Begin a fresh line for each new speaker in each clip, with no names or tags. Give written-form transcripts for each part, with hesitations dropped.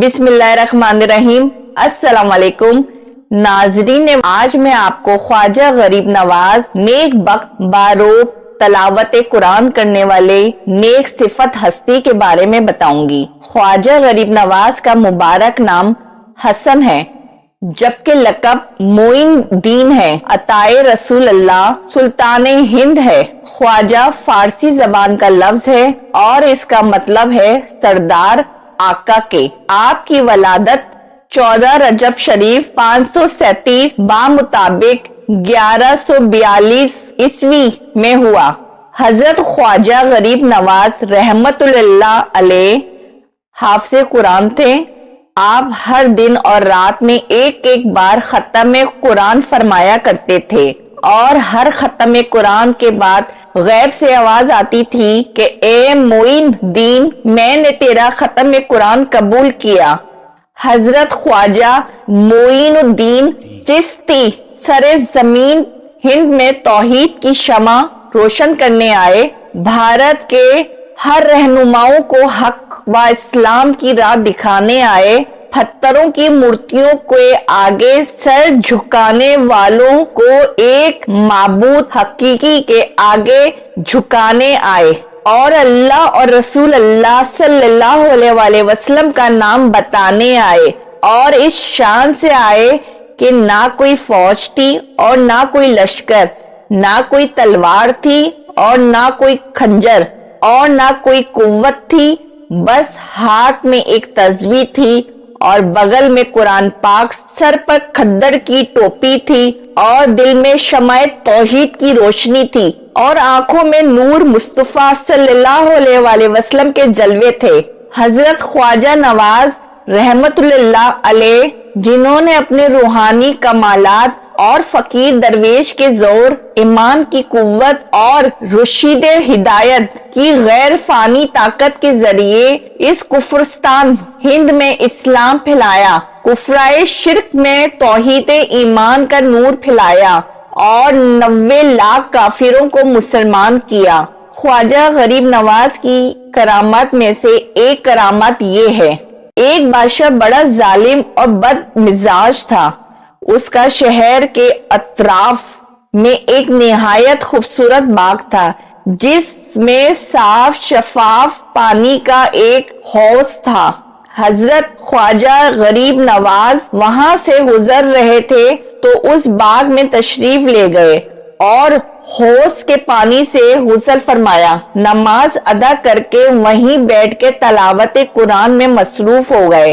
بسم اللہ الرحمن الرحیم۔ السلام علیکم ناظرین، آج میں آپ کو خواجہ غریب نواز نیک بخت باروب تلاوت قرآن کرنے والے نیک صفت ہستی کے بارے میں بتاؤں گی۔ خواجہ غریب نواز کا مبارک نام حسن ہے، جبکہ لقب معین الدین ہے۔ عطائے رسول اللہ سلطان ہند ہے۔ خواجہ فارسی زبان کا لفظ ہے اور اس کا مطلب ہے سردار آقا کے۔ آپ کی ولادت 14 رجب شریف 537 بمطابق 1142 عیسوی میں ہوا۔ حضرت خواجہ غریب نواز رحمت اللہ علیہ حافظ قرآن تھے۔ آپ ہر دن اور رات میں ایک بار ختم قرآن فرمایا کرتے تھے، اور ہر ختم قرآن کے بعد غیب سے آواز آتی تھی کہ اے معین الدین، میں نے تیرا ختم قرآن قبول کیا۔ حضرت خواجہ معین الدین چشتی سر زمین ہند میں توحید کی شمع روشن کرنے آئے۔ بھارت کے ہر رہنماؤں کو حق و اسلام کی راہ دکھانے آئے۔ پتھروں کی مورتیوں کے آگے سر جھکانے والوں کو ایک معبود حقیقی کے آگے جھکانے آئے، اور اللہ اور رسول اللہ صلی اللہ علیہ وسلم کا نام بتانے آئے، اور اس شان سے آئے کہ نہ کوئی فوج تھی اور نہ کوئی لشکر، نہ کوئی تلوار تھی اور نہ کوئی خنجر اور نہ کوئی قوت تھی، بس ہاتھ میں ایک تسبیح تھی اور بغل میں قرآن پاک، سر پر کھدر کی ٹوپی تھی اور دل میں شمع توحید کی روشنی تھی، اور آنکھوں میں نور مصطفیٰ صلی اللہ علیہ وسلم کے جلوے تھے۔ حضرت خواجہ نواز رحمت اللہ علیہ، جنہوں نے اپنے روحانی کمالات اور فقیر درویش کے زور، ایمان کی قوت اور رشید ہدایت کی غیر فانی طاقت کے ذریعے اس کفرستان ہند میں اسلام پھیلایا، کفرائے شرک میں توحید ایمان کا نور پھیلایا، اور 90 لاکھ کافروں کو مسلمان کیا۔ خواجہ غریب نواز کی کرامات میں سے ایک کرامات یہ ہے: ایک بادشاہ بڑا ظالم اور بد مزاج تھا۔ اس کا شہر کے اطراف میں ایک نہایت خوبصورت باغ تھا، جس میں صاف شفاف پانی کا ایک حوض تھا۔ حضرت خواجہ غریب نواز وہاں سے گزر رہے تھے تو اس باغ میں تشریف لے گئے اور حوض کے پانی سے غسل فرمایا، نماز ادا کر کے وہیں بیٹھ کے تلاوت قرآن میں مصروف ہو گئے۔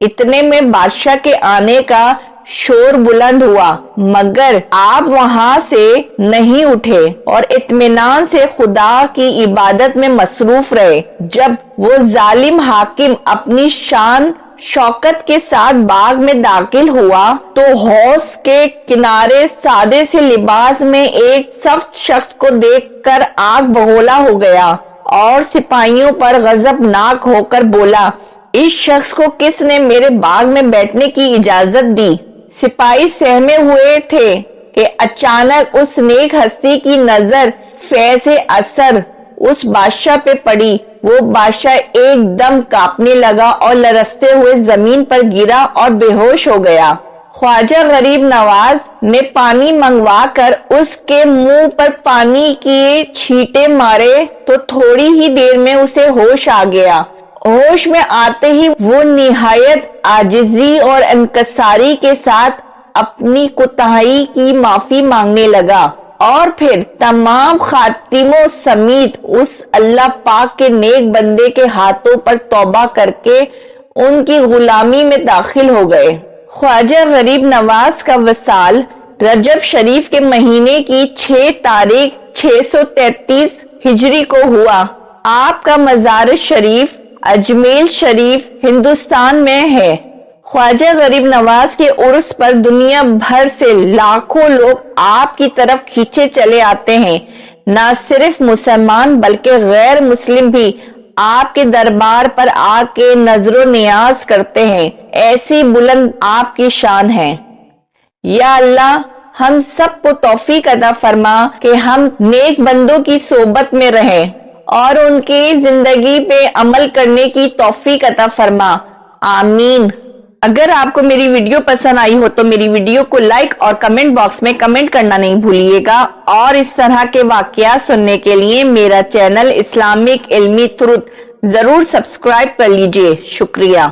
اتنے میں بادشاہ کے آنے کا شور بلند ہوا، مگر آپ وہاں سے نہیں اٹھے اور اطمینان سے خدا کی عبادت میں مصروف رہے۔ جب وہ ظالم حاکم اپنی شان شوکت کے ساتھ باغ میں داخل ہوا تو حوض کے کنارے سادے سے لباس میں ایک سخت شخص کو دیکھ کر آگ بگولا ہو گیا، اور سپاہیوں پر غضبناک ہو کر بولا، اس شخص کو کس نے میرے باغ میں بیٹھنے کی اجازت دی؟ سپاہی سہمے ہوئے تھے کہ اچانک اس نیک ہستی کی نظر فیض اثر اس بادشاہ پہ پڑی۔ وہ بادشاہ ایک دم کانپنے لگا اور لرزتے ہوئے زمین پر گرا اور بے ہوش ہو گیا۔ خواجہ غریب نواز نے پانی منگوا کر اس کے منہ پر پانی کی چھینٹے مارے تو تھوڑی ہی دیر میں اسے ہوش آ گیا۔ ہوش میں آتے ہی وہ نہایت عاجزی اور انکساری کے ساتھ اپنی کوتاہی کی معافی مانگنے لگا، اور پھر تمام خاتموں سمیت اس اللہ پاک کے نیک بندے کے ہاتھوں پر توبہ کر کے ان کی غلامی میں داخل ہو گئے۔ خواجہ غریب نواز کا وصال رجب شریف کے مہینے کی 6 تاریخ 633 ہجری کو ہوا۔ آپ کا مزار شریف اجمیر شریف ہندوستان میں ہے۔ خواجہ غریب نواز کے عرس پر دنیا بھر سے لاکھوں لوگ آپ کی طرف کھینچے چلے آتے ہیں۔ نہ صرف مسلمان بلکہ غیر مسلم بھی آپ کے دربار پر آ کے نظر و نیاز کرتے ہیں، ایسی بلند آپ کی شان ہے۔ یا اللہ، ہم سب کو توفیق عطا فرما کہ ہم نیک بندوں کی صحبت میں رہیں اور ان کی زندگی پہ عمل کرنے کی توفیق عطا فرما۔ آمین۔ اگر آپ کو میری ویڈیو پسند آئی ہو تو میری ویڈیو کو لائک اور کمنٹ باکس میں کمنٹ کرنا نہیں بھولیے گا، اور اس طرح کے واقعات سننے کے لیے میرا چینل اسلامک علمی ترتھ ضرور سبسکرائب کر لیجئے۔ شکریہ۔